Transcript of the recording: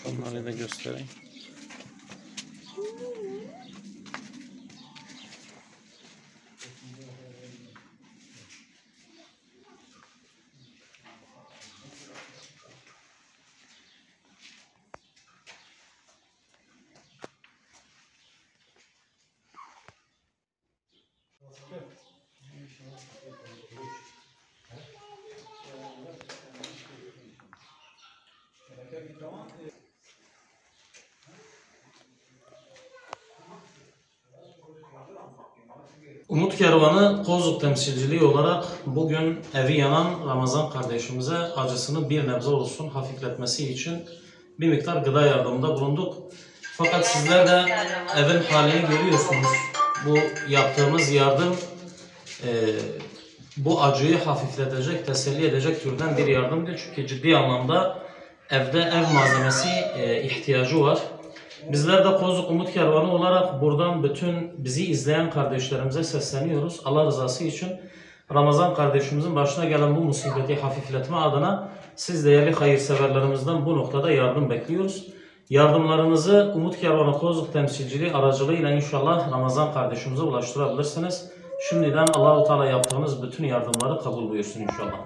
Onları da göstereyim. Umut Kervanı Kozluk temsilciliği olarak bugün evi yanan Ramazan kardeşimize acısını bir nebze olsun hafifletmesi için bir miktar gıda yardımında bulunduk. Fakat sizler de evin halini görüyorsunuz. Bu yaptığımız yardım bu acıyı hafifletecek, teselli edecek türden bir yardımdır. Çünkü ciddi anlamda evde ev malzemesi ihtiyacı var. Bizler de Kozluk Umut Kervanı olarak buradan bütün bizi izleyen kardeşlerimize sesleniyoruz. Allah rızası için Ramazan kardeşimizin başına gelen bu musibeti hafifletme adına siz değerli hayırseverlerimizden bu noktada yardım bekliyoruz. Yardımlarınızı Umut Kervanı Kozluk temsilciliği aracılığıyla inşallah Ramazan kardeşimize ulaştırabilirsiniz. Şimdiden Allah-u Teala yaptığınız bütün yardımları kabul buyursun inşallah.